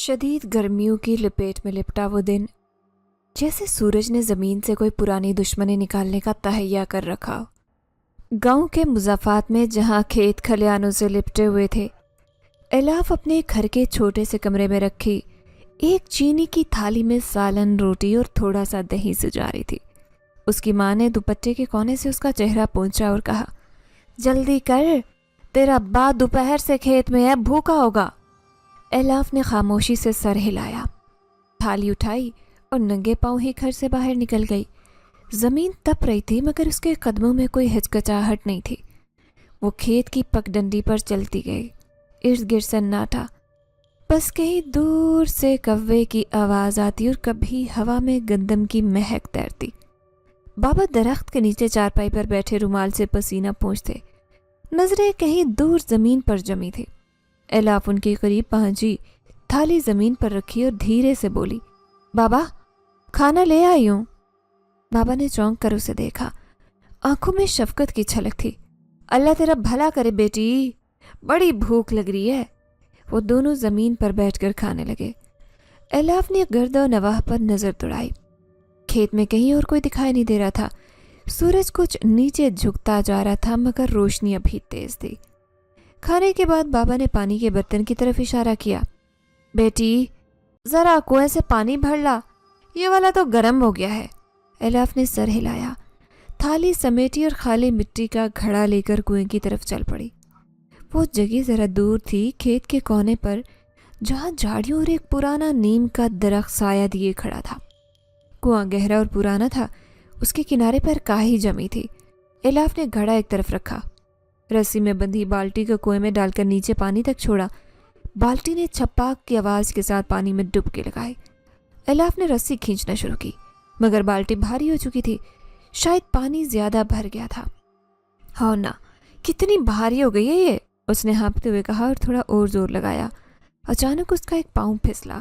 شدید گرمیوں کی لپیٹ میں لپٹا وہ دن، جیسے سورج نے زمین سے کوئی پرانی دشمنی نکالنے کا تہیہ کر رکھا۔ گاؤں کے مضافات میں جہاں کھیت کھلیانوں سے لپٹے ہوئے تھے، الاف اپنے گھر کے چھوٹے سے کمرے میں رکھی ایک چینی کی تھالی میں سالن، روٹی اور تھوڑا سا دہی سجا رہی تھی۔ اس کی ماں نے دوپٹے کے کونے سے اس کا چہرہ پونچھا اور کہا، جلدی کر، تیرا ابا دوپہر سے کھیت میں ہے، بھوکا ہوگا۔ الاف نے خاموشی سے سر ہلایا، تھالی اٹھائی اور ننگے پاؤں ہی گھر سے باہر نکل گئی۔ زمین تپ رہی تھی مگر اس کے قدموں میں کوئی ہچکچاہٹ نہیں تھی۔ وہ کھیت کی پگڈنڈی پر چلتی گئی، ارد گرد سناٹا، بس کہیں دور سے کوے کی آواز آتی اور کبھی ہوا میں گندم کی مہک تیرتی۔ بابا درخت کے نیچے چارپائی پر بیٹھے رومال سے پسینہ پونچھتے، نظریں کہیں دور زمین پر جمی تھی۔ الاف ان کے قریب پہنچی، تھالی زمین پر رکھی اور دھیرے سے بولی، بابا کھانا لے آئی ہوں۔ بابا نے چونک کر اسے دیکھا، آنکھوں میں شفقت کی چھلک تھی۔ اللہ تیرا بھلا کرے بیٹی، بڑی بھوک لگ رہی ہے۔ وہ دونوں زمین پر بیٹھ کر کھانے لگے۔ الاف نے گرد و نواح پر نظر دوڑائی، کھیت میں کہیں اور کوئی دکھائی نہیں دے رہا تھا۔ سورج کچھ نیچے جھکتا جا رہا تھا مگر روشنی ابھی تیز تھی۔ کھانے کے بعد بابا نے پانی کے برتن کی طرف اشارہ کیا، بیٹی ذرا کنویں سے پانی بھر لا، یہ والا تو گرم ہو گیا ہے۔ الاف نے سر ہلایا، تھالی سمیٹی اور خالی مٹی کا گھڑا لے کر کنویں کی طرف چل پڑی۔ وہ جگہ ذرا دور تھی، کھیت کے کونے پر، جہاں جھاڑیوں اور ایک پرانا نیم کا درخت سایہ دیے کھڑا تھا۔ کنواں گہرا اور پرانا تھا، اس کے کنارے پر کاہی جمی تھی۔ الاف نے گھڑا ایک طرف رکھا، رسی میں بندھی بالٹی کو کنویں میں ڈال کر نیچے پانی تک چھوڑا۔ بالٹی نے چھپاک کی آواز کے ساتھ پانی میں ڈبکی لگائی۔ الاف نے رسی کھینچنا شروع کی مگر بالٹی بھاری ہو چکی تھی، شاید پانی زیادہ بھر گیا تھا۔ ہاں نا، کتنی بھاری ہو گئی ہے یہ، اس نے ہانپتے ہوئے کہا اور تھوڑا اور زور لگایا۔ اچانک اس کا ایک پاؤں پھسلا،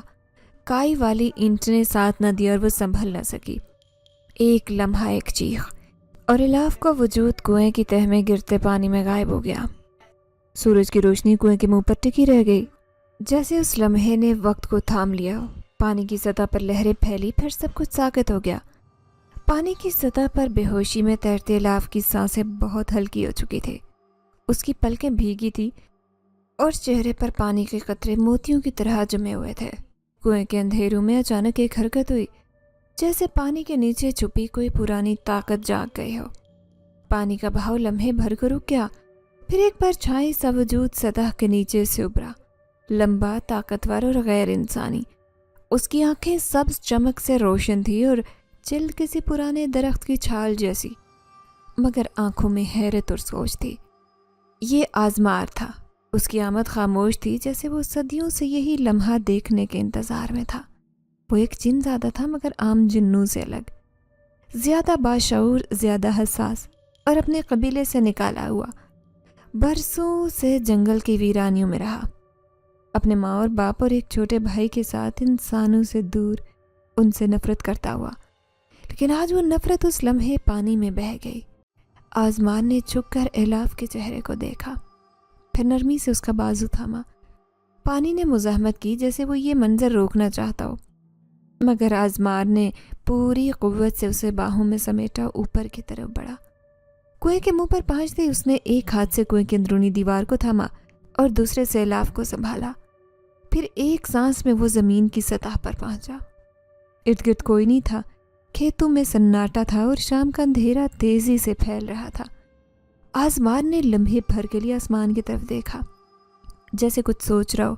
کائی والی اینٹ نے ساتھ نہ دیا اور وہ سنبھل نہ سکی۔ ایک لمحہ ایک چیخ اور الاف کا وجود کنویں کی تہہ میں گرتے پانی میں غائب ہو گیا۔ سورج کی روشنی کنویں کے منہ پر ٹکی رہ گئی، جیسے اس لمحے نے وقت کو تھام لیا ہو۔ پانی کی سطح پر لہریں پھیلی، پھر سب کچھ ساکت ہو گیا۔ پانی کی سطح پر بے ہوشی میں تیرتے الاف کی سانسیں بہت ہلکی ہو چکی تھی۔ اس کی پلکیں بھیگی تھی اور چہرے پر پانی کے قطرے موتیوں کی طرح جمے ہوئے تھے۔ کنویں کے اندھیروں میں اچانک ایک حرکت ہوئی، جیسے پانی کے نیچے چھپی کوئی پرانی طاقت جاگ گئی ہو۔ پانی کا بہاؤ لمحے بھر کو رک گیا، پھر ایک بار چھائی سا وجود سطح کے نیچے سے ابھرا، لمبا، طاقتور اور غیر انسانی۔ اس کی آنکھیں سبز چمک سے روشن تھی اور جلد کسی پرانے درخت کی چھال جیسی، مگر آنکھوں میں حیرت اور سوچ تھی۔ یہ آزمار تھا، اس کی آمد خاموش تھی، جیسے وہ صدیوں سے یہی لمحہ دیکھنے کے انتظار میں تھا۔ وہ ایک جن زیادہ تھا مگر عام جنوں سے الگ، زیادہ باشعور، زیادہ حساس اور اپنے قبیلے سے نکالا ہوا۔ برسوں سے جنگل کی ویرانیوں میں رہا، اپنے ماں اور باپ اور ایک چھوٹے بھائی کے ساتھ انسانوں سے دور، ان سے نفرت کرتا ہوا، لیکن آج وہ نفرت اس لمحے پانی میں بہہ گئی۔ آزمان نے جھک کر الاف کے چہرے کو دیکھا، پھر نرمی سے اس کا بازو تھاما۔ پانی نے مزاحمت کی، جیسے وہ یہ منظر روکنا چاہتا ہو، مگر آزمار نے پوری قوت سے اسے باہوں میں سمیٹا، اوپر کی طرف بڑھا۔ کنویں کے منہ پر پہنچتے ہی اس نے ایک ہاتھ سے کنویں کی اندرونی دیوار کو تھاما اور دوسرے سے الاف کو سنبھالا، پھر ایک سانس میں وہ زمین کی سطح پر پہنچا۔ ارد گرد کوئی نہیں تھا، کھیتوں میں سناٹا تھا اور شام کا اندھیرا تیزی سے پھیل رہا تھا۔ آزمار نے لمحے بھر کے لیے آسمان کی طرف دیکھا، جیسے کچھ سوچ رہا ہو،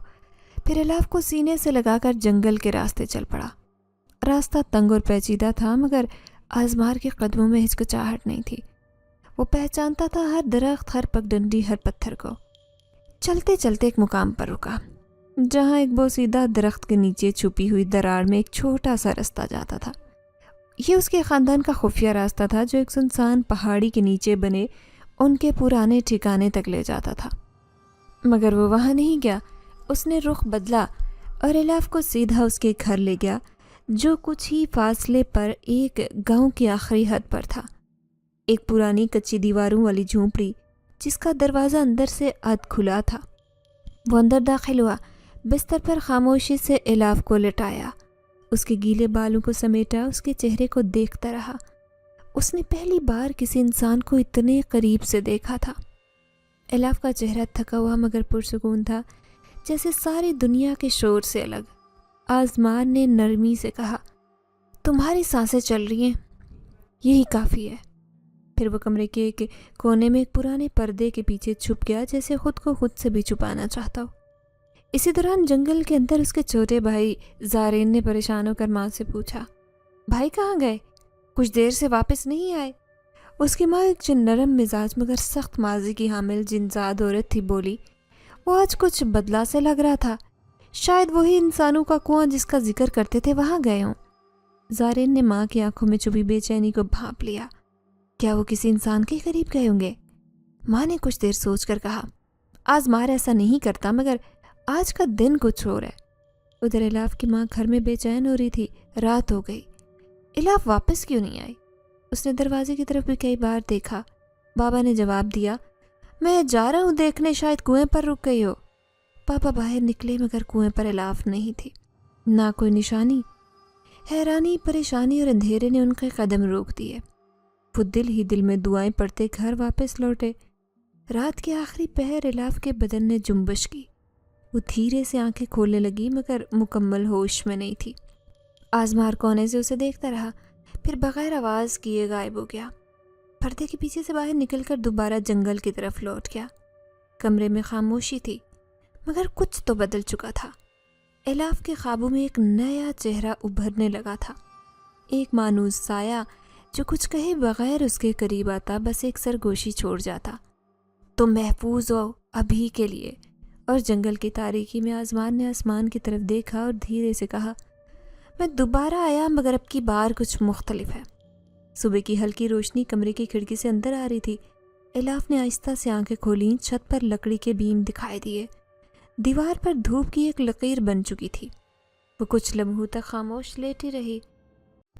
پھر الاف کو سینے سے لگا کر جنگل کے راستے چل پڑا۔ راستہ تنگ اور پیچیدہ تھا مگر آزمار کے قدموں میں ہچکچاہٹ نہیں تھی۔ وہ پہچانتا تھا ہر درخت، ہر پگڈنڈی، ہر پتھر کو۔ چلتے چلتے ایک مقام پر رکا، جہاں ایک بوسیدہ درخت کے نیچے چھپی ہوئی دراڑ میں ایک چھوٹا سا راستہ جاتا تھا۔ یہ اس کے خاندان کا خفیہ راستہ تھا، جو ایک سنسان پہاڑی کے نیچے بنے ان کے پرانے ٹھکانے تک لے جاتا تھا۔ مگر وہ وہاں نہیں گیا، اس نے رخ بدلا اور الاف کو سیدھا اس کے گھر لے گیا، جو کچھ ہی فاصلے پر ایک گاؤں کی آخری حد پر تھا۔ ایک پرانی کچی دیواروں والی جھونپڑی، جس کا دروازہ اندر سے آدھ کھلا تھا۔ وہ اندر داخل ہوا بستر پر خاموشی سے الاف کو لٹایا، اس کے گیلے بالوں کو سمیٹا، اس کے چہرے کو دیکھتا رہا۔ اس نے پہلی بار کسی انسان کو اتنے قریب سے دیکھا تھا۔ الاف کا چہرہ تھکا ہوا مگر پرسکون تھا، جیسے ساری دنیا کے شور سے الگ۔ آزمار نے نرمی سے کہا، تمہاری سانسیں چل رہی ہیں، یہی کافی ہے۔ پھر وہ کمرے کے ایک کونے میں ایک پرانے پردے کے پیچھے چھپ گیا، جیسے خود کو خود سے بھی چھپانا چاہتا ہو۔ اسی دوران جنگل کے اندر اس کے چھوٹے بھائی زارین نے پریشان ہو کر ماں سے پوچھا، بھائی کہاں گئے؟ کچھ دیر سے واپس نہیں آئے؟ اس کی ماں ایک نرم مزاج مگر سخت ماضی کی حامل جنزاد عورت تھی، بولی، وہ آج کچھ بدلا سے لگ رہا تھا، شاید وہی انسانوں کا کنواں جس کا ذکر کرتے تھے وہاں گئے ہوں۔ زارین نے ماں کی آنکھوں میں چھپی بے چینی کو بھانپ لیا۔ کیا وہ کسی انسان کے قریب گئے ہوں گے؟ ماں نے کچھ دیر سوچ کر کہا، آزمار ایسا نہیں کرتا، مگر آج کا دن کچھ اور ہے۔ ادھر الاف کی ماں گھر میں بے چین ہو رہی تھی، رات ہو گئی، الاف واپس کیوں نہیں آئی؟ اس نے دروازے کی طرف بھی کئی بار دیکھا۔ بابا نے جواب دیا، میں جا رہا ہوں دیکھنے، شاید کنویں پر رک گئی ہو۔ پاپا باہر نکلے مگر کنویں پر الاف نہیں تھی، نہ کوئی نشانی۔ حیرانی، پریشانی اور اندھیرے نے ان کے قدم روک دیے۔ وہ دل ہی دل میں دعائیں پڑھتے گھر واپس لوٹے۔ رات کے آخری پہر الاف کے بدن نے جنبش کی۔ وہ دھیرے سے آنکھیں کھولنے لگی مگر مکمل ہوش میں نہیں تھی۔ آزمار کونے سے اسے دیکھتا رہا، پھر بغیر آواز کیے غائب ہو گیا۔ پردے کے پیچھے سے باہر نکل کر دوبارہ جنگل کی طرف لوٹ گیا۔ کمرے میں خاموشی تھی مگر کچھ تو بدل چکا تھا۔ الاف کے خوابوں میں ایک نیا چہرہ ابھرنے لگا تھا، ایک مانوس سایہ جو کچھ کہے بغیر اس کے قریب آتا، بس ایک سرگوشی چھوڑ جاتا۔ تم محفوظ ہو ابھی کے لیے۔ اور جنگل کی تاریکی میں آزمان نے آسمان کی طرف دیکھا اور دھیرے سے کہا، میں دوبارہ آیا مگر اب کی بار کچھ مختلف ہے۔ صبح کی ہلکی روشنی کمرے کی کھڑکی سے اندر آ رہی تھی۔ الاف نے آہستہ سے آنکھیں کھولیں، چھت پر لکڑی کے بیم دکھائی دیے، دیوار پر دھوپ کی ایک لکیر بن چکی تھی۔ وہ کچھ لمحوں تک خاموش لیٹی رہی،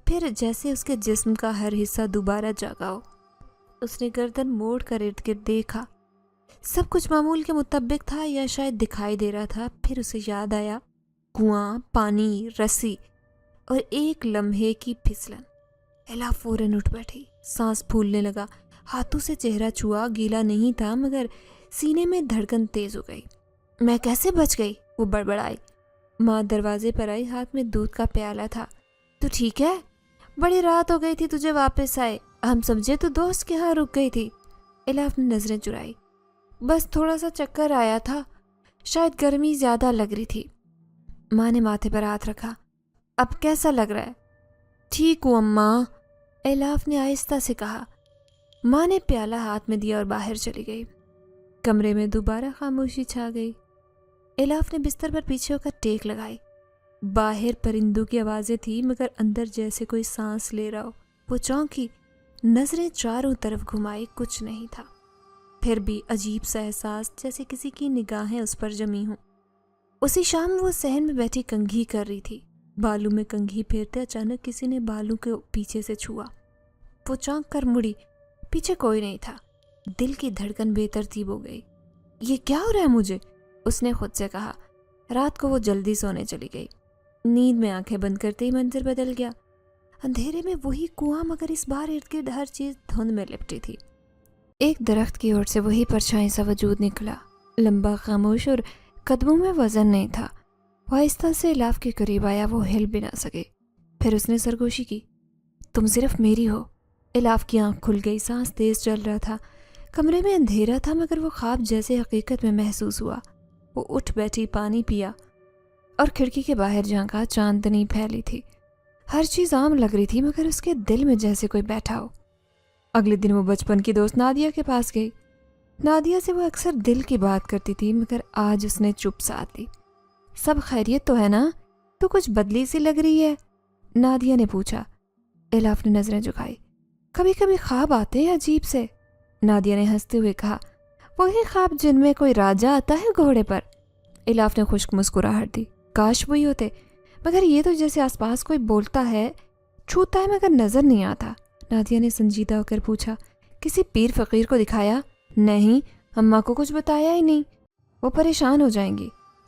پھر جیسے اس کے جسم کا ہر حصہ دوبارہ جاگا ہو، اس نے گردن موڑ کر ارد گرد دیکھا۔ سب کچھ معمول کے مطابق تھا یا شاید دکھائی دے رہا تھا۔ پھر اسے یاد آیا، کنواں، پانی، رسی اور ایک لمحے کی پھسلن۔ الاف فوراً اٹھ بیٹھی، سانس پھولنے لگا، ہاتھوں سے چہرہ چھوا، گیلا نہیں تھا مگر سینے میں دھڑکن تیز ہو گئی۔ میں کیسے بچ گئی؟ وہ بڑبڑائی۔ ماں دروازے پر آئی، ہاتھ میں دودھ کا پیالہ تھا۔ تو ٹھیک ہے؟ بڑی رات ہو گئی تھی تجھے واپس آئے، ہم سمجھے تو دوست کے ہاں رک گئی تھی۔ الاف نے نظریں چرائی، بس تھوڑا سا چکر آیا تھا، شاید گرمی زیادہ لگ رہی تھی۔ ماں نے ماتھے پر ہاتھ رکھا، اب کیسا لگ رہا ہے؟ ٹھیک ہوں اماں، الاف نے آہستہ سے کہا۔ ماں نے پیالہ ہاتھ میں دیا اور باہر چلی گئی۔ کمرے میں دوبارہ خاموشی چھا گئی۔ الاف نے بستر پر پیچھے ہو کر ٹیک لگائی۔ باہر پرندوں کی آوازیں تھیں مگر اندر جیسے کوئی سانس لے رہا ہو۔ وہ چونکی، نظریں چاروں طرف گھمائی، کچھ نہیں تھا۔ پھر بھی عجیب سا احساس، جیسے کسی کی نگاہیں اس پر جمی ہوں۔ اسی شام وہ صحن میں بیٹھی کنگھی کر رہی تھی، بالوں میں کنگھی پھیرتے اچانک کسی نے بالوں کے پیچھے سے چھوا۔ وہ چونک کر مڑی، پیچھے کوئی نہیں تھا۔ دل کی دھڑکن بے ترتیب ہو گئی۔ یہ کیا ہو رہا ہے مجھے؟ اس نے خود سے کہا۔ رات کو وہ جلدی سونے چلی گئی۔ نیند میں آنکھیں بند کرتے ہی منظر بدل گیا۔ اندھیرے میں وہی کنواں مگر اس بار ارد گرد ہر چیز دھند میں لپٹی تھی۔ ایک درخت کی اوٹ سے وہی پرچھائی سا وجود نکلا، لمبا، خاموش اور قدموں میں وزن نہیں تھا۔ وہ آہستہ سے الاف کے قریب آیا، وہ ہل بھی نہ سکے۔ پھر اس نے سرگوشی کی، تم صرف میری ہو۔ الاف کی آنکھ کھل گئی، سانس تیز چل رہا تھا۔ کمرے میں اندھیرا تھا مگر وہ خواب جیسے حقیقت میں محسوس ہوا۔ وہ اٹھ بیٹھی، پانی پیا اور کھڑکی کے باہر جھانکا۔ چاندنی پھیلی تھی، ہر چیز عام لگ رہی تھی مگر اس کے دل میں جیسے کوئی بیٹھا ہو۔ اگلے دن وہ بچپن کی دوست نادیہ کے پاس گئی۔ نادیہ سے وہ اکثر دل کی بات کرتی تھی مگر آج اس نے چپ ساتھ لی۔ سب خیریت تو ہے نا؟ تو کچھ بدلی سی لگ رہی ہے، نادیہ نے پوچھا۔ الاف نے نظریں جھکائی۔ کبھی کبھی خواب آتے ہیں عجیب سے، نادیہ نے ہنستے ہوئے کہا۔ وہی خواب جن میں کوئی راجہ آتا ہے گھوڑے پر؟ الاف نے خشک مسکراہٹ دی۔ کاش وہی ہوتے، مگر یہ تو جیسے آس پاس کوئی بولتا ہے، چھوتا ہے مگر نظر نہیں آتا۔ نادیہ نے سنجیدہ ہو کر پوچھا، کسی پیر فقیر کو دکھایا؟ نہیں، اماں کو کچھ بتایا ہی نہیں، وہ پریشان ہو جائیں گی۔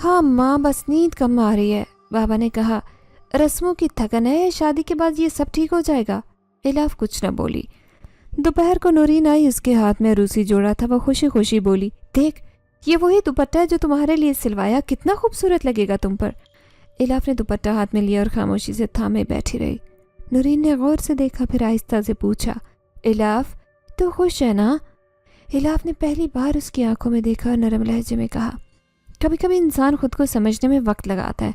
ہاں ماں، بس نیند کم آ رہی ہے، بابا نے کہا۔ رسموں کی تھکن ہے، شادی کے بعد یہ سب ٹھیک ہو جائے گا۔ الاف کچھ نہ بولی۔ دوپہر کو نورین آئی، اس کے ہاتھ میں روسی جوڑا تھا۔ وہ خوشی خوشی بولی، دیکھ یہ وہی دوپٹہ ہے جو تمہارے لیے سلوایا، کتنا خوبصورت لگے گا تم پر۔ الاف نے دوپٹہ ہاتھ میں لیا اور خاموشی سے تھامے بیٹھی رہی۔ نورین نے غور سے دیکھا، پھر آہستہ سے پوچھا، الاف تو خوش ہے نا؟ الاف نے پہلی بار اس کی آنکھوں میں دیکھا اور نرم لہجے میں کہا، کبھی کبھی انسان خود کو سمجھنے میں وقت لگاتا ہے۔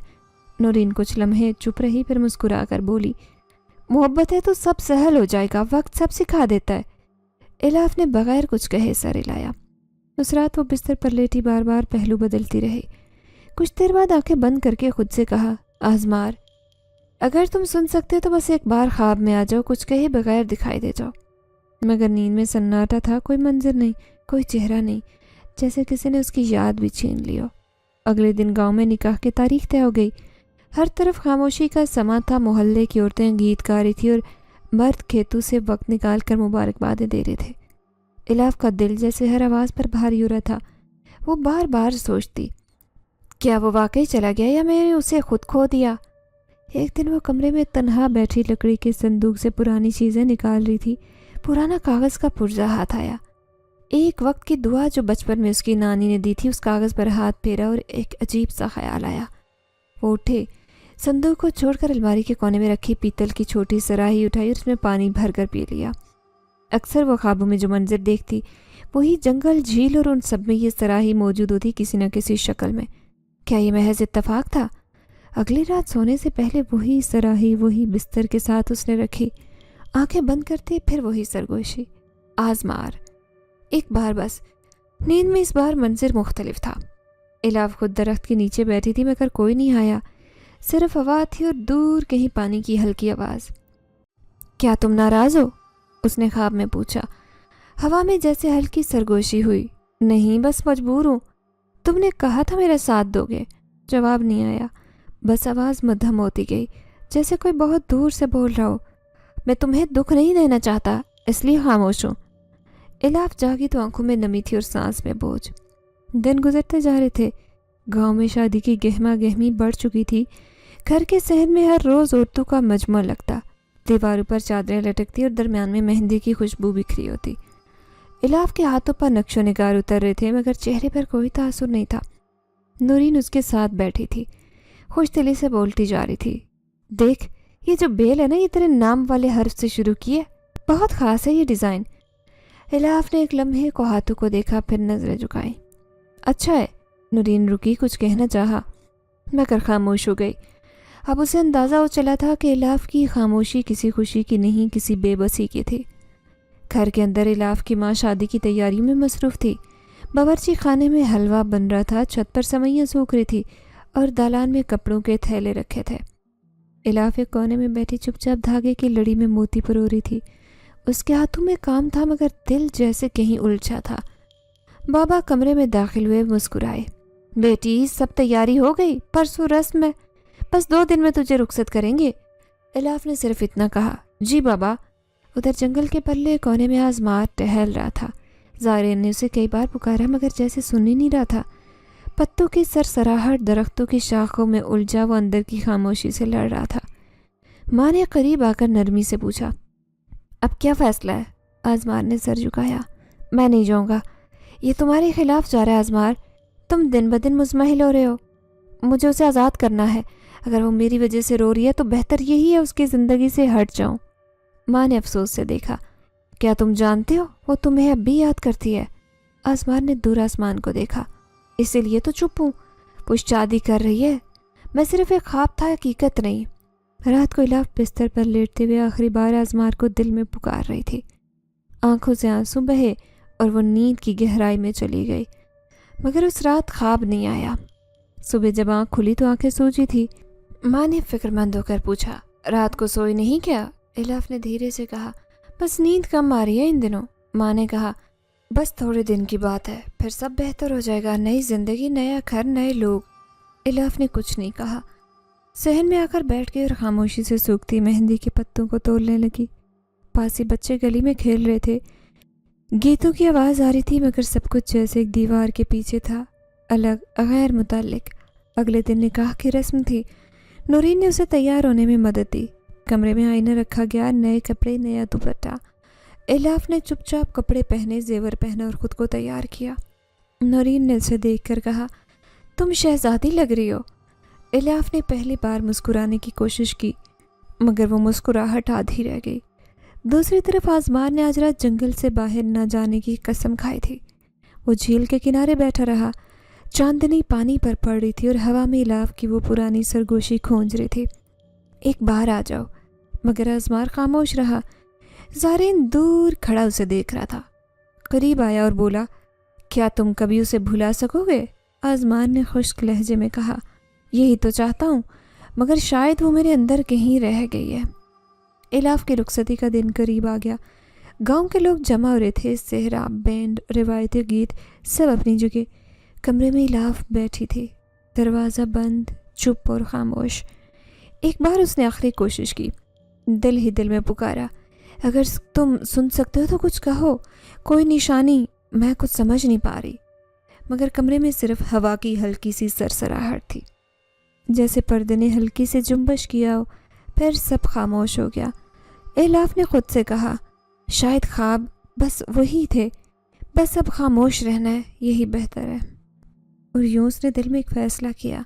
نورین کچھ لمحے چپ رہی، پھر مسکرا کر بولی، محبت ہے تو سب سہل ہو جائے گا، وقت سب سکھا دیتا ہے۔ الاف نے بغیر کچھ کہے سر ہلایا۔ اس رات وہ بستر پر لیٹی بار بار پہلو بدلتی رہی۔ کچھ دیر بعد آنکھیں بند کر کے خود سے کہا، آزمار اگر تم سن سکتے تو بس ایک بار خواب میں آ جاؤ، کچھ کہے بغیر دکھائی دے جاؤ۔ مگر نیند میں سناٹا تھا، کوئی منظر نہیں، کوئی چہرہ نہیں، جیسے کسی نے اس کی یاد بھی چھین لی ہو۔ اگلے دن گاؤں میں نکاح کی تاریخ طے ہو گئی۔ ہر طرف خاموشی کا سما تھا، محلے کی عورتیں گیت گا رہی تھی اور مرد کھیتوں سے وقت نکال کر مبارکبادیں دے رہے تھے۔ الاف کا دل جیسے ہر آواز پر بھاری ہو رہا تھا۔ وہ بار بار سوچتی، کیا وہ واقعی چلا گیا یا میں نے اسے خود کھو دیا؟ ایک دن وہ کمرے میں تنہا بیٹھی لکڑی کے صندوق سے پرانی چیزیں نکال رہی تھی۔ پرانا کاغذ کا پرزہ ہاتھ آیا۔ ایک وقت کی دعا جو بچپن میں اس کی نانی نے دی تھی، اس کاغذ پر ہاتھ پھیرا اور ایک عجیب سا خیال آیا۔ وہ اٹھے، صندوق کو چھوڑ کر الماری کے کونے میں رکھی پیتل کی چھوٹی سراہی اٹھائی اور اس میں پانی بھر کر پی لیا۔ اکثر وہ خوابوں میں جو منظر دیکھتی، وہی جنگل، جھیل اور ان سب میں یہ سراہی موجود ہوتی کسی نہ کسی شکل میں۔ کیا یہ محض اتفاق تھا؟ اگلی رات سونے سے پہلے وہی سراہی وہی بستر کے ساتھ اس نے رکھی۔ آنکھیں بند کرتے پھر وہی سرگوشی، آزمار۔ ایک بار بس۔ نیند میں اس بار منظر مختلف تھا۔ الاف خود درخت کے نیچے بیٹھی تھی، مگر کوئی نہیں آیا، صرف ہوا تھی اور دور کہیں پانی کی ہلکی آواز۔ کیا تم ناراض ہو؟ اس نے خواب میں پوچھا۔ ہوا میں جیسے ہلکی سرگوشی ہوئی، نہیں بس مجبور ہوں۔ تم نے کہا تھا میرا ساتھ دو گے۔ جواب نہیں آیا، بس آواز مدھم ہوتی گئی، جیسے کوئی بہت دور سے بول رہا ہو، میں تمہیں دکھ نہیں دینا چاہتا اس لیے خاموش ہوں۔ الاف جاگی تو آنکھوں میں نمی تھی اور سانس میں بوجھ۔ دن گزرتے جا رہے تھے۔ گاؤں میں شادی کی گہما گہمی بڑھ چکی تھی۔ گھر کے صحن میں ہر روز عورتوں کا مجمع لگتا، دیواروں پر چادریں لٹکتی اور درمیان میں مہندی کی خوشبو بکھری ہوتی۔ الاف کے ہاتھوں پر نقش و نگار اتر رہے تھے، مگر چہرے پر کوئی تاثر نہیں تھا۔ نورین اس کے ساتھ بیٹھی تھی، خوش دلی سے بولتی جا رہی تھی، دیکھ یہ جو بیل ہے نا، یہ تیرے نام والے حرف سے شروع کی ہے، بہت خاص ہے یہ ڈیزائن۔ الاف نے ایک لمحے کو ہاتھوں کو دیکھا، پھر نظریں جھکائیں۔ اچھا ہے۔ نورین رکی، کچھ کہنا چاہا مگر خاموش ہو گئی۔ اب اسے اندازہ ہو چلا تھا کہ الاف کی خاموشی کسی خوشی کی نہیں، کسی بے بسی کی تھی۔ گھر کے اندر الاف کی ماں شادی کی تیاریوں میں مصروف تھی۔ باورچی خانے میں حلوہ بن رہا تھا، چھت پر سوئیاں سوکھ رہی تھی اور دالان میں کپڑوں کے تھیلے رکھے تھے۔ الاف ایک کونے میں بیٹھی چپ چاپ دھاگے کی لڑی میں موتی پرو رہی تھی۔ اس کے ہاتھوں میں کام تھا، مگر دل جیسے کہیں الجھا تھا۔ بابا کمرے میں داخل ہوئے، مسکرائے، بیٹی سب تیاری ہو گئی، پرسوں رسم ہے، بس 2 دن میں تجھے رخصت کریں گے۔ الاف نے صرف اتنا کہا، جی بابا۔ ادھر جنگل کے پلے کونے میں آزمار ٹہل رہا تھا۔ زائرین نے اسے کئی بار پکارا، مگر جیسے سن ہی نہیں رہا تھا۔ پتوں کی سرسراہٹ درختوں کی شاخوں میں الجھا وہ اندر کی خاموشی سے لڑ رہا تھا۔ ماں نے قریب آ کر نرمی سے پوچھا، اب کیا فیصلہ ہے؟ آزمار نے سر جھکایا، میں نہیں جاؤں گا، یہ تمہارے خلاف جا رہا ہے آزمار، تم دن بدن مزمحل ہو رہے ہو، مجھے اسے آزاد کرنا ہے، اگر وہ میری وجہ سے رو رہی ہے تو بہتر یہی ہے اس کی زندگی سے ہٹ جاؤں۔ ماں نے افسوس سے دیکھا، کیا تم جانتے ہو وہ تمہیں اب بھی یاد کرتی ہے؟ آزمار نے دور آسمان کو دیکھا، اسی لیے تو چپ ہوں، وہ شادی کر رہی ہے، میں صرف ایک خواب تھا، حقیقت نہیں۔ رات کو الاف بستر پر لیٹتے ہوئے آخری بار آزمار کو دل میں پکار رہی تھی۔ آنکھوں سے آنسو بہے اور وہ نیند کی گہرائی میں چلی گئی، مگر اس رات خواب نہیں آیا۔ صبح جب آنکھ کھلی تو آنکھیں سوجی تھی۔ ماں نے فکر مند ہو کر پوچھا، رات کو سوئی نہیں کیا؟ الاف نے دھیرے سے کہا، بس نیند کم آ رہی ہے ان دنوں۔ ماں نے کہا، بس تھوڑے دن کی بات ہے، پھر سب بہتر ہو جائے گا، نئی زندگی، نیا گھر، نئے لوگ۔ الاف نے کچھ نہیں کہا، صحن میں آ کر بیٹھ گئی اور خاموشی سے سوکھتی مہندی کے پتوں کو تولنے لگی۔ پاس ہی بچے گلی میں کھیل رہے تھے، گیتوں کی آواز آ رہی تھی، مگر سب کچھ جیسے ایک دیوار کے پیچھے تھا، الگ، غیر متعلق۔ اگلے دن نکاح کی رسم تھی۔ نورین نے اسے تیار ہونے میں مدد دی۔ کمرے میں آئینہ رکھا گیا، نئے کپڑے، نیا دوپٹہ۔ الاف نے چپ چاپ کپڑے پہنے، زیور پہنا اور خود کو تیار کیا۔ نورین نے اسے دیکھ کر کہا، تم شہزادی لگ رہی ہو۔ الاف نے پہلی بار مسکرانے کی کوشش کی مگر وہ مسکراہٹ آدھی رہ گئی۔ دوسری طرف آزمان نے آج رات جنگل سے باہر نہ جانے کی قسم کھائی تھی۔ وہ جھیل کے کنارے بیٹھا رہا، چاندنی پانی پر پڑ رہی تھی اور ہوا میں الاف کی وہ پرانی سرگوشی کھونج رہی تھی، ایک بار آ جاؤ۔ مگر آزمان خاموش رہا۔ زارین دور کھڑا اسے دیکھ رہا تھا، قریب آیا اور بولا، کیا تم کبھی اسے بھلا سکو گے؟ آزمان نے خشک لہجے میں کہا، یہی تو چاہتا ہوں، مگر شاید وہ میرے اندر کہیں رہ گئی ہے۔ الاف کی رخصتی کا دن قریب آ گیا۔ گاؤں کے لوگ جمع ہو رہے تھے، صحرا، بینڈ، روایتی گیت، سب اپنی جگہ۔ کمرے میں الاف بیٹھی تھی، دروازہ بند، چپ اور خاموش۔ ایک بار اس نے آخری کوشش کی، دل ہی دل میں پکارا، اگر تم سن سکتے ہو تو کچھ کہو، کوئی نشانی، میں کچھ سمجھ نہیں پا رہی۔ مگر کمرے میں صرف ہوا کی ہلکی سی سرسراہٹ تھی، جیسے پردے نے ہلکی سے جنبش کیا ہو۔ پھر سب خاموش ہو گیا۔ الاف نے خود سے کہا، شاید خواب بس وہی تھے، بس اب خاموش رہنا ہے، یہی بہتر ہے۔ اور یوں اس نے دل میں ایک فیصلہ کیا،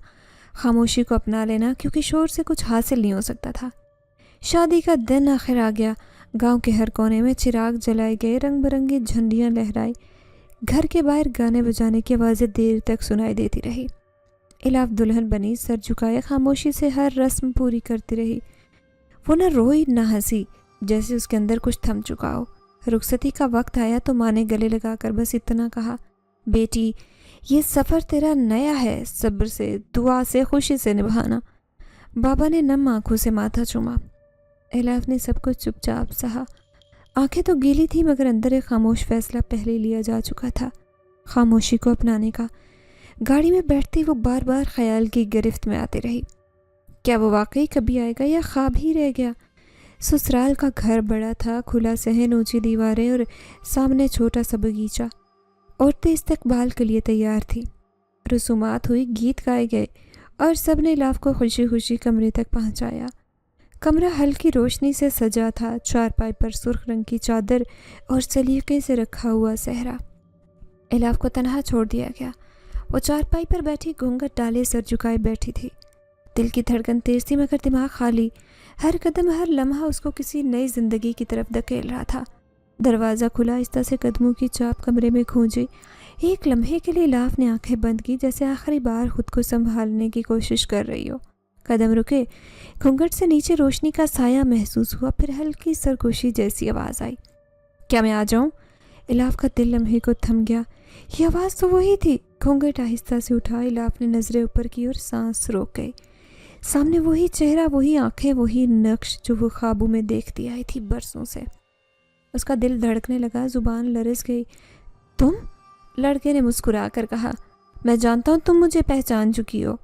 خاموشی کو اپنا لینا، کیونکہ شور سے کچھ حاصل نہیں ہو سکتا تھا۔ شادی کا دن آخر آ گیا۔ گاؤں کے ہر کونے میں چراغ جلائے گئے، رنگ برنگی جھنڈیاں لہرائی۔ گھر کے باہر گانے بجانے کی آوازیں دیر تک سنائی دیتی رہی۔ الاف دلہن بنی، سر جھکائے خاموشی سے ہر رسم پوری کرتی رہی۔ وہ نہ روئی نہ ہنسی، جیسے اس کے اندر کچھ تھم چکا ہو۔ رخصتی کا وقت آیا تو ماں نے گلے لگا کر بس اتنا کہا، بیٹی یہ سفر تیرا نیا ہے، صبر سے، دعا سے، خوشی سے نبھانا۔ بابا نے نم آنکھوں سے ماتھا چوما۔ الاف نے سب کچھ چپ چاپ سہا۔ آنکھیں تو گیلی تھی مگر اندر ایک خاموش فیصلہ پہلے لیا جا چکا تھا، خاموشی کو اپنانے کا۔ گاڑی میں بیٹھتی وہ بار بار خیال کی گرفت میں آتی رہی، کیا وہ واقعی کبھی آئے گا یا خواب ہی رہ گیا؟ سسرال کا گھر بڑا تھا، کھلا صحن، اونچی دیواریں اور سامنے چھوٹا سا باغیچہ۔ عورتیں استقبال کے لیے تیار تھیں، رسومات ہوئی، گیت گائے گئے اور سب نے الاف کو خوشی خوشی کمرے تک پہنچایا۔ کمرہ ہلکی روشنی سے سجا تھا، چارپائی پر سرخ رنگ کی چادر اور سلیقے سے رکھا ہوا صحرا۔ الاف کو تنہا چھوڑ دیا گیا۔ وہ چارپائی پر بیٹھی گھونگھٹ ڈالے سر جھکائے بیٹھی تھی۔ دل کی دھڑکن تیز تھی مگر دماغ خالی۔ ہر قدم، ہر لمحہ اس کو کسی نئی زندگی کی طرف دھکیل رہا تھا۔ دروازہ کھلا، آہستہ سے قدموں کی چاپ کمرے میں گونجی۔ ایک لمحے کے لیے الاف نے آنکھیں بند کی، جیسے آخری بار خود کو سنبھالنے کی کوشش کر رہی ہو۔ قدم رکے، گھونگھٹ سے نیچے روشنی کا سایہ محسوس ہوا، پھر ہلکی سرگوشی جیسی آواز آئی، کیا میں آ جاؤں؟ الاف کا دل لمحے کو تھم گیا۔ یہ آواز تو وہی تھی۔ گھونگھٹ آہستہ سے اٹھا، الاف نے نظریں اوپر کی اور سانس روک گئی۔ سامنے وہی چہرہ، وہی آنکھیں، وہی نقش جو وہ خوابوں میں دیکھتی آئی تھی برسوں سے۔ اس کا دل دھڑکنے لگا، زبان لرز گئی۔ تم؟ لڑکے نے مسکرا کر کہا، میں جانتا ہوں تم مجھے پہچان چکی ہو۔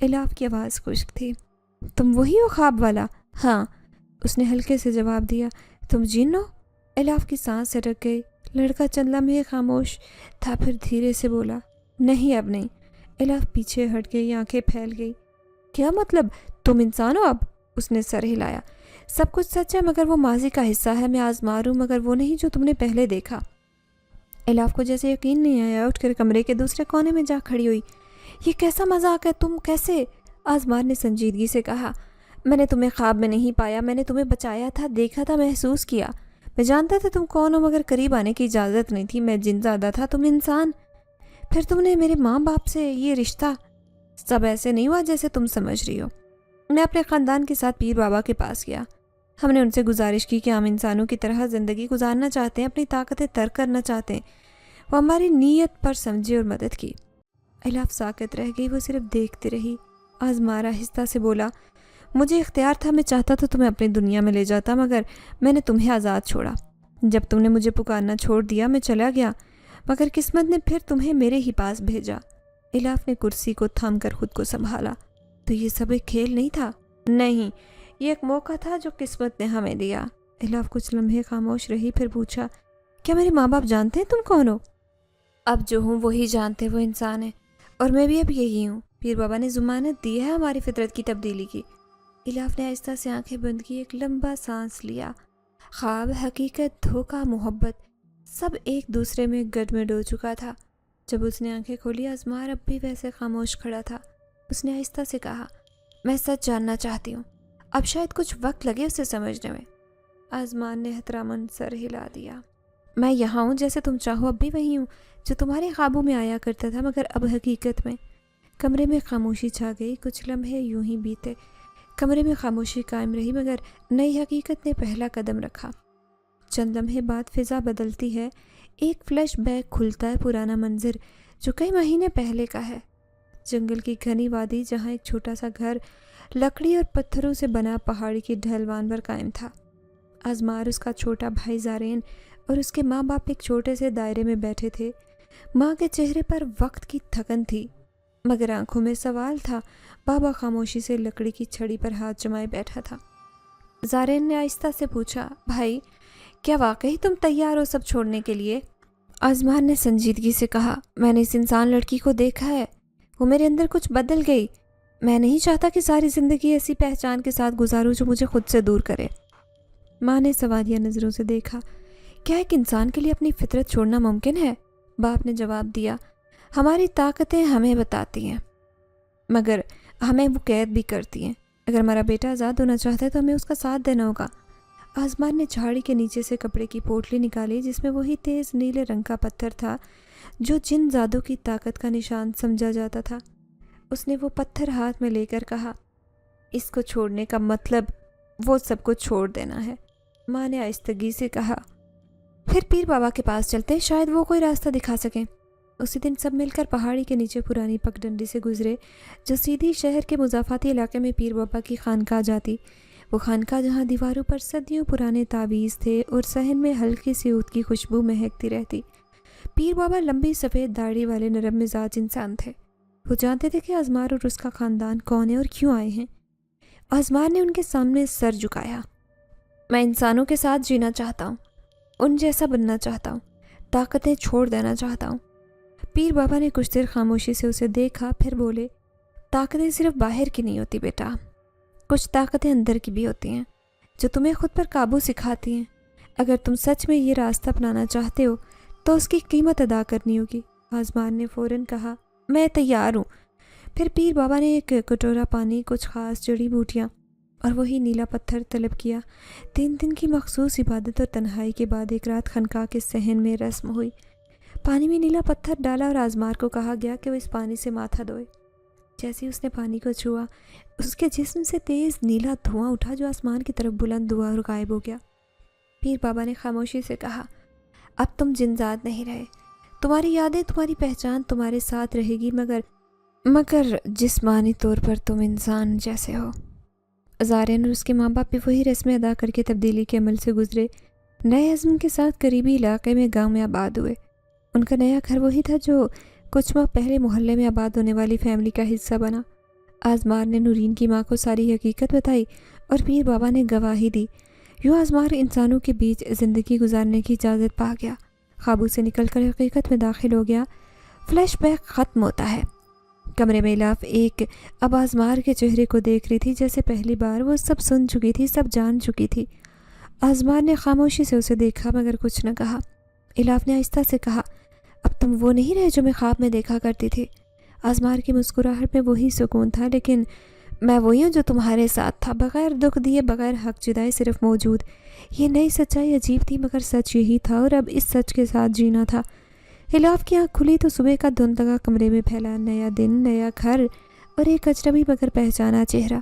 الاف کی آواز خشک تھی۔ تم وہی ہو خواب والا؟ ہاں، اس نے ہلکے سے جواب دیا۔ تم جن ہو؟ الاف کی سانس اٹک گئی۔ لڑکا چند لمحے خاموش تھا، پھر دھیرے سے بولا، نہیں اب نہیں۔ الاف پیچھے ہٹ گئی، آنکھیں پھیل گئی۔ کیا مطلب؟ تم انسان ہو اب؟ اس نے سر ہلایا۔ سب کچھ سچ ہے مگر وہ ماضی کا حصہ ہے، میں آزما ہوں مگر وہ نہیں جو تم نے پہلے دیکھا۔ الاف کو جیسے یقین نہیں آیا، اٹھ کر کمرے کے دوسرے کونے میں جا کھڑی ہوئی۔ یہ کیسا مذاق ہے؟ تم کیسے؟ آزمان نے سنجیدگی سے کہا، میں نے تمہیں خواب میں نہیں پایا، میں نے تمہیں بچایا تھا، دیکھا تھا، محسوس کیا۔ میں جانتا تھا تم کون ہو مگر قریب آنے کی اجازت نہیں تھی۔ میں جن زیادہ تھا، تم انسان۔ پھر تم نے میرے ماں باپ سے یہ رشتہ۔ سب ایسے نہیں ہوا جیسے تم سمجھ رہی ہو۔ میں اپنے خاندان کے ساتھ پیر بابا کے پاس گیا۔ ہم نے ان سے گزارش کی کہ ہم انسانوں کی طرح زندگی گزارنا چاہتے ہیں، اپنی طاقتیں ترک کرنا چاہتے ہیں۔ وہ ہماری نیت پر سمجھے اور مدد کی۔ الاف ساکت رہ گئی، وہ صرف دیکھتی رہی۔ آزمارا آہستہ سے بولا، مجھے اختیار تھا، میں چاہتا تو تمہیں اپنی دنیا میں لے جاتا مگر میں نے تمہیں آزاد چھوڑا۔ جب تم نے مجھے پکارنا چھوڑ دیا میں چلا گیا، مگر قسمت نے پھر تمہیں میرے ہی پاس بھیجا۔ الاف نے کرسی کو تھام کر خود کو سنبھالا۔ تو یہ سب ایک کھیل نہیں تھا؟ نہیں، یہ ایک موقع تھا جو قسمت نے ہمیں دیا۔ الاف کچھ لمحے خاموش رہی، پھر پوچھا، کیا میرے ماں باپ جانتے ہیں تم کون ہو؟ اب جو ہوں وہی جانتے، وہ انسان ہے اور میں بھی اب یہی ہوں۔ پیر بابا نے ضمانت دی ہے ہماری فطرت کی تبدیلی کی۔ الاف نے آہستہ سے آنکھیں بند کی، ایک لمبا سانس لیا۔ خواب، حقیقت، دھوکہ، محبت سب ایک دوسرے میں گڈمڈ ہو چکا تھا۔ جب اس نے آنکھیں کھولی، ازمار اب بھی ویسے خاموش کھڑا تھا۔ اس نے آہستہ سے کہا، میں سچ جاننا چاہتی ہوں، اب شاید کچھ وقت لگے اسے سمجھنے میں۔ ازمان نے احتراماً سر ہلا دیا۔ میں یہاں ہوں، جیسے تم چاہو اب بھی وہی ہوں جو تمہارے خوابوں میں آیا کرتا تھا، مگر اب حقیقت میں۔ کمرے میں خاموشی چھا گئی، کچھ لمحے یوں ہی بیتے۔ کمرے میں خاموشی قائم رہی، مگر نئی حقیقت نے پہلا قدم رکھا۔ چند لمحے بعد فضا بدلتی ہے، ایک فلیش بیک کھلتا ہے، پرانا منظر جو کئی مہینے پہلے کا ہے۔ جنگل کی گھنی وادی جہاں ایک چھوٹا سا گھر لکڑی اور پتھروں سے بنا پہاڑی کی ڈھلوان پر قائم تھا۔ ازمار، اس کا چھوٹا بھائی زارین اور اس کے ماں باپ ایک چھوٹے سے دائرے میں بیٹھے تھے۔ ماں کے چہرے پر وقت کی تھکن تھی، مگر آنکھوں میں سوال تھا۔ بابا خاموشی سے لکڑی کی چھڑی پر ہاتھ جمائے بیٹھا تھا۔ زارین نے آہستہ سے پوچھا، بھائی کیا واقعی تم تیار ہو سب چھوڑنے کے لیے؟ ازمار نے سنجیدگی سے کہا، میں نے اس انسان لڑکی کو دیکھا ہے، وہ میرے اندر کچھ بدل گئی۔ میں نہیں چاہتا کہ ساری زندگی ایسی پہچان کے ساتھ گزاروں جو مجھے خود سے دور کرے۔ ماں نے سوالیہ نظروں سے دیکھا، کیا ایک انسان کے لیے اپنی فطرت چھوڑنا ممکن ہے؟ باپ نے جواب دیا، ہماری طاقتیں ہمیں بتاتی ہیں، مگر ہمیں وہ قید بھی کرتی ہیں۔ اگر ہمارا بیٹا آزاد ہونا چاہتا ہے تو ہمیں اس کا ساتھ دینا ہوگا۔ آسمان نے جھاڑی کے نیچے سے کپڑے کی پوٹلی نکالی، جس میں وہی تیز نیلے رنگ کا پتھر تھا جو جن زادوں کی طاقت کا نشان سمجھا جاتا تھا۔ اس نے وہ پتھر ہاتھ میں لے کر کہا، اس کو چھوڑنے کا مطلب وہ سب کو چھوڑ دینا ہے۔ ماں نے آہستگی سے کہا، پھر پیر بابا کے پاس چلتے ہیں، شاید وہ کوئی راستہ دکھا سکیں۔ اسی دن سب مل کر پہاڑی کے نیچے پرانی پگڈنڈی سے گزرے جو سیدھی شہر کے مضافاتی علاقے میں پیر بابا کی خانقاہ جاتی۔ وہ خانقاہ جہاں دیواروں پر صدیوں پرانے تعویذ تھے اور صحن میں ہلکی سی عود کی خوشبو مہکتی رہتی۔ پیر بابا لمبی سفید داڑھی والے نرم مزاج انسان تھے۔ وہ جانتے تھے کہ ازمار اور اس کا خاندان کون ہے اور کیوں آئے ہیں۔ ازمار نے ان کے سامنے سر جھکایا، میں انسانوں کے ساتھ جینا چاہتا ہوں، ان جیسا بننا چاہتا ہوں، طاقتیں چھوڑ دینا چاہتا ہوں۔ پیر بابا نے کچھ دیر خاموشی سے اسے دیکھا، پھر بولے، طاقتیں صرف باہر کی نہیں ہوتی بیٹا، کچھ طاقتیں اندر کی بھی ہوتی ہیں جو تمہیں خود پر قابو سکھاتی ہیں۔ اگر تم سچ میں یہ راستہ اپنانا چاہتے ہو تو اس کی قیمت ادا کرنی ہوگی۔ آسمان نے فوراً کہا، میں تیار ہوں۔ پھر پیر بابا نے ایک کٹورا پانی، کچھ خاص جڑی بوٹیاں اور وہی نیلا پتھر طلب کیا۔ 3 دن کی مخصوص عبادت اور تنہائی کے بعد ایک رات خانقاہ کے صحن میں رسم ہوئی۔ پانی میں نیلا پتھر ڈالا اور آزمار کو کہا گیا کہ وہ اس پانی سے ماتھا دھوئے۔ جیسے اس نے پانی کو چھوا، اس کے جسم سے تیز نیلا دھواں اٹھا جو آسمان کی طرف بلند ہوا اور غائب ہو گیا۔ پیر بابا نے خاموشی سے کہا، اب تم جنزاد نہیں رہے، تمہاری یادیں، تمہاری پہچان تمہارے ساتھ رہے گی، مگر جسمانی طور پر تم انسان جیسے ہو۔ زارین اور اس کے ماں باپ بھی وہی رسمیں ادا کر کے تبدیلی کے عمل سے گزرے۔ نئے عزم کے ساتھ قریبی علاقے میں گاؤں میں آباد ہوئے۔ ان کا نیا گھر وہی تھا جو کچھ ماہ پہلے محلے میں آباد ہونے والی فیملی کا حصہ بنا۔ آزمار نے نورین کی ماں کو ساری حقیقت بتائی اور پیر بابا نے گواہی دی۔ یوں آزمار انسانوں کے بیچ زندگی گزارنے کی اجازت پا گیا، قابو سے نکل کر حقیقت میں داخل ہو گیا۔ فلیش بیک ختم ہوتا ہے۔ کمرے میں الاف ایک اب آزمار کے چہرے کو دیکھ رہی تھی، جیسے پہلی بار وہ سب سن چکی تھی، سب جان چکی تھی۔ آزمار نے خاموشی سے اسے دیکھا مگر کچھ نہ کہا۔ الاف نے آہستہ سے کہا، اب تم وہ نہیں رہے جو میں خواب میں دیکھا کرتی تھی۔ آزمار کی مسکراہٹ میں وہی سکون تھا، لیکن میں وہی ہوں جو تمہارے ساتھ تھا، بغیر دکھ دیے، بغیر حق جدائے، صرف موجود۔ یہ نئی سچائی عجیب تھی، مگر سچ یہی تھا اور اب اس سچ کے ساتھ جینا تھا۔ الاف کی آنکھ کھلی تو صبح کا دھند لگا کمرے میں پھیلا، نیا دن، نیا گھر اور ایک اجنبی مگر پہچانا چہرہ۔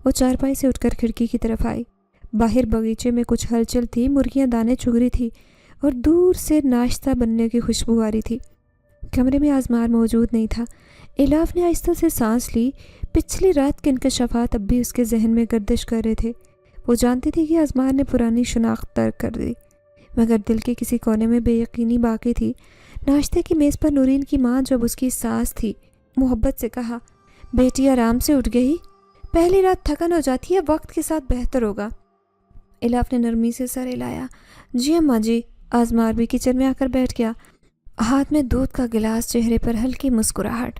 وہ چارپائی سے اٹھ کر کھڑکی کی طرف آئی۔ باہر باغیچے میں کچھ ہلچل تھی، مرغیاں دانے چگ رہی تھی اور دور سے ناشتہ بننے کی خوشبو آ رہی تھی۔ کمرے میں آزمار موجود نہیں تھا۔ الاف نے آہستہ سے سانس لی۔ پچھلی رات کے انکشافات اب بھی اس کے ذہن میں گردش کر رہے تھے۔ وہ جانتی تھی کہ آزمار نے پرانی شناخت ترک کر دی، مگر دل کے کسی کونے میں بے یقینی باقی تھی۔ ناشتے کی میز پر نورین کی ماں، جو اب اس کی ساس تھی، محبت سے کہا، بیٹی آرام سے اٹھ گئی، پہلی رات تھکن ہو جاتی ہے، وقت کے ساتھ بہتر ہوگا۔ الاف نے نرمی سے سر ہلایا، جی اماں جی۔ آزمار بھی کچن میں آ کر بیٹھ گیا، ہاتھ میں دودھ کا گلاس، چہرے پر ہلکی مسکراہٹ۔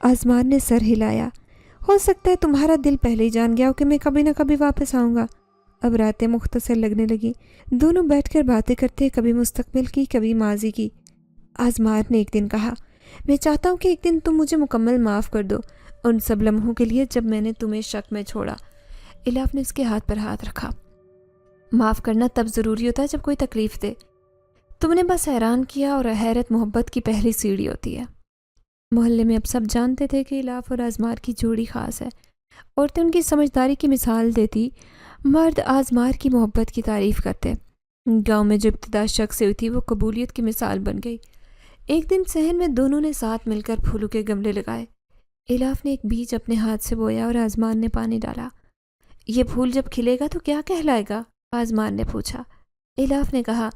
آزمان نے سر ہلایا۔ ہو سکتا ہے تمہارا دل پہلے ہی جان گیا ہو کہ میں کبھی نہ کبھی واپس آؤں گا۔ اب راتیں مختصر لگنے لگی، دونوں بیٹھ کر باتیں کرتے، کبھی مستقبل کی کبھی ماضی کی۔ آزمان نے ایک دن کہا، میں چاہتا ہوں کہ ایک دن تم مجھے مکمل معاف کر دو ان سب لمحوں کے لیے جب میں نے تمہیں شک میں چھوڑا۔ الاف نے اس کے ہاتھ پر ہاتھ رکھا۔ معاف کرنا تب ضروری ہوتا ہے جب کوئی تکلیف دے۔ تم نے بس حیران کیا، اور حیرت محبت کی پہلی سیڑھی ہوتی ہے۔ محلے میں اب سب جانتے تھے کہ الاف اور آزمار کی جوڑی خاص ہے۔ عورتیں ان کی سمجھداری کی مثال دیتی، مرد آزمار کی محبت کی تعریف کرتے۔ گاؤں میں جو ابتدا شک سے ہوئی تھی وہ قبولیت کی مثال بن گئی۔ ایک دن صحن میں دونوں نے ساتھ مل کر پھولوں کے گملے لگائے۔ الاف نے ایک بیج اپنے ہاتھ سے بویا اور آزمان نے پانی ڈالا۔ یہ پھول جب کھلے گا تو کیا کہلائے گا؟ آزمان نے پوچھا۔ الاف نے کہا،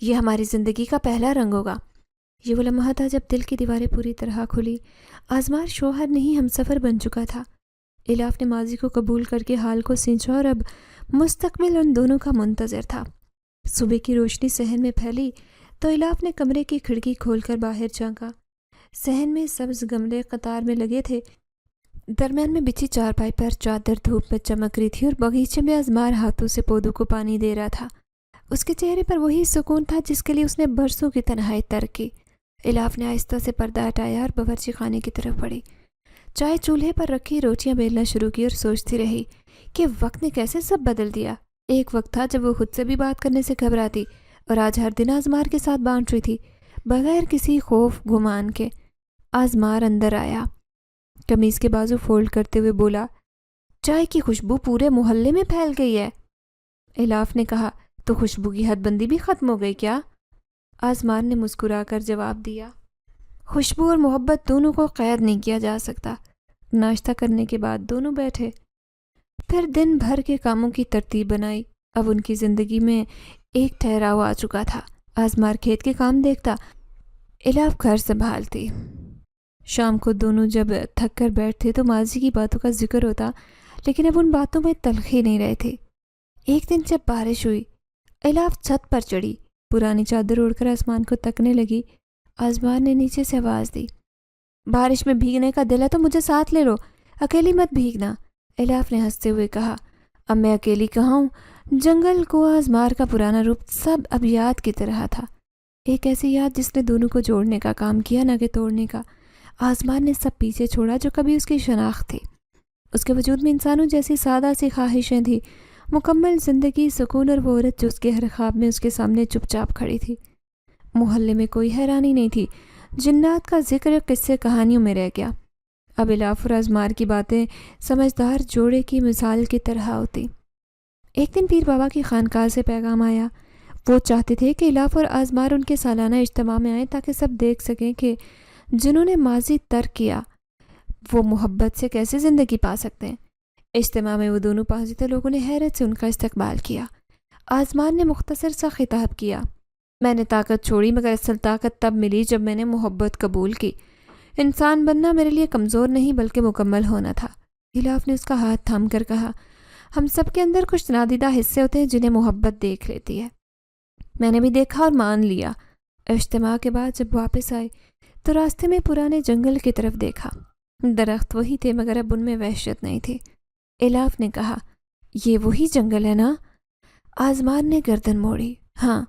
یہ ہماری زندگی کا پہلا رنگ ہوگا۔ یہ وہ لمحہ تھا جب دل کی دیواریں پوری طرح کھلی۔ آزمار شوہر نہیں ہم سفر بن چکا تھا۔ الاف نے ماضی کو قبول کر کے حال کو سینچا، اور اب مستقبل ان دونوں کا منتظر تھا۔ صبح کی روشنی صحن میں پھیلی تو الاف نے کمرے کی کھڑکی کھول کر باہر جھانکا۔ صحن میں سبز گملے قطار میں لگے تھے، درمیان میں بچھی چارپائی پر چادر دھوپ میں چمک رہی تھی، اور باغیچے میں آزمار ہاتھوں سے پودوں کو پانی دے رہا تھا۔ اس کے چہرے پر وہی سکون تھا جس کے لیے اس نے برسوں کی تنہائی ترک کی۔ الاف نے آہستہ سے پردہ ہٹایا اور باورچی خانے کی طرف بڑھی۔ چائے چولہے پر رکھی روٹیاں بیلنا شروع کی اور سوچتی رہی کہ وقت نے کیسے سب بدل دیا۔ ایک وقت تھا جب وہ خود سے بھی بات کرنے سے گھبراتی، اور آج ہر دن آزمار کے ساتھ بانٹ رہی تھی، بغیر کسی خوف گمان کے۔ آزمار اندر آیا، قمیض کے بازو فولڈ کرتے ہوئے بولا، چائے کی خوشبو پورے محلے میں پھیل گئی ہے۔ الاف نے کہا، تو خوشبو کی حد بندی بھی ختم ہو گئی کیا؟ آزمان نے مسکرا کر جواب دیا، خوشبو اور محبت دونوں کو قید نہیں کیا جا سکتا۔ ناشتہ کرنے کے بعد دونوں بیٹھے، پھر دن بھر کے کاموں کی ترتیب بنائی۔ اب ان کی زندگی میں ایک ٹھہراؤ آ چکا تھا۔ آزمار کھیت کے کام دیکھتا، الاف گھر سنبھالتی۔ شام کو دونوں جب تھک کر بیٹھتے تو ماضی کی باتوں کا ذکر ہوتا، لیکن اب ان باتوں میں تلخی نہیں رہے تھے۔ ایک دن جب بارش ہوئی، الاف چھت پر چڑھی، پرانی چادر اوڑھ کر آسمان کو تکنے لگی۔ آزمان نے نیچے سے آواز دی، بارش میں بھیگنے کا دل ہے تو مجھے ساتھ لے لو، اکیلی مت بھیگنا۔ الاف نے ہنستے ہوئے کہا، اب میں اکیلی کہاں ہوں؟ جنگل کو آزمار کا پرانا روپ سب اب یاد کی طرح تھا، ایک ایسی یاد جس نے دونوں کو جوڑنے کا کام کیا، نہ کہ توڑنے کا۔ آزمان نے سب پیچھے چھوڑا جو کبھی اس کی شناخت تھی۔ اس کے وجود میں انسانوں جیسی سادہ سی خواہشیں تھیں، مکمل زندگی، سکون، اور وہ عورت جو اس کے ہر خواب میں اس کے سامنے چپ چاپ کھڑی تھی۔ محلے میں کوئی حیرانی نہیں تھی، جنات کا ذکر قصے کہانیوں میں رہ گیا۔ اب الاف اور آزمار کی باتیں سمجھدار جوڑے کی مثال کی طرح ہوتی۔ ایک دن پیر بابا کی خانقاہ سے پیغام آیا۔ وہ چاہتے تھے کہ الاف اور آزمار ان کے سالانہ اجتماع میں آئیں تاکہ سب دیکھ سکیں کہ جنہوں نے ماضی ترک کیا وہ محبت سے کیسے زندگی پا سکتے ہیں۔ اجتماع میں وہ دونوں پاکیزہ لوگوں نے حیرت سے ان کا استقبال کیا۔ آزمان نے مختصر سا خطاب کیا، میں نے طاقت چھوڑی مگر اصل طاقت تب ملی جب میں نے محبت قبول کی۔ انسان بننا میرے لیے کمزور نہیں بلکہ مکمل ہونا تھا۔ الاف نے اس کا ہاتھ تھام کر کہا، ہم سب کے اندر کچھ نادیدہ حصے ہوتے ہیں جنہیں محبت دیکھ لیتی ہے۔ میں نے بھی دیکھا اور مان لیا۔ اجتماع کے بعد جب واپس آئے تو راستے میں پرانے جنگل کی طرف دیکھا۔ درخت وہی تھے مگر اب ان میں وحشت نہیں تھی۔ الاف نے کہا، یہ وہی جنگل ہے نا؟ آزمان نے گردن موڑی، ہاں،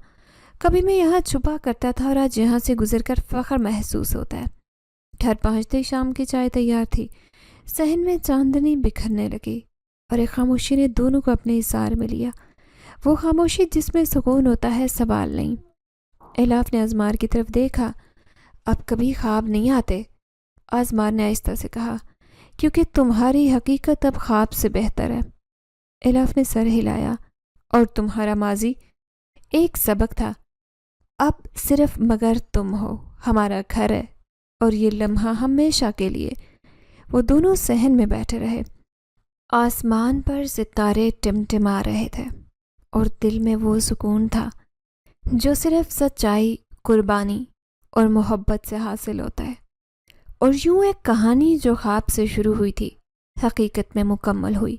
کبھی میں یہاں چھپا کرتا تھا اور آج یہاں سے گزر کر فخر محسوس ہوتا ہے۔ گھر پہنچتے ہی شام کی چائے تیار تھی۔ صحن میں چاندنی بکھرنے لگی اور ایک خاموشی نے دونوں کو اپنے اثار میں لیا، وہ خاموشی جس میں سکون ہوتا ہے، سوال نہیں۔ الاف نے آزمار کی طرف دیکھا، اب کبھی خواب نہیں آتے؟ آزمار نے آہستہ سے کہا، کیونکہ تمہاری حقیقت اب خواب سے بہتر ہے۔ الاف نے سر ہلایا، اور تمہارا ماضی ایک سبق تھا، اب صرف مگر تم ہو، ہمارا گھر ہے اور یہ لمحہ ہمیشہ کے لیے۔ وہ دونوں صحن میں بیٹھے رہے، آسمان پر ستارے ٹمٹما رہے تھے اور دل میں وہ سکون تھا جو صرف سچائی، قربانی اور محبت سے حاصل ہوتا ہے۔ اور یوں ایک کہانی جو خواب سے شروع ہوئی تھی حقیقت میں مکمل ہوئی،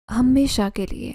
ہمیشہ کے لیے۔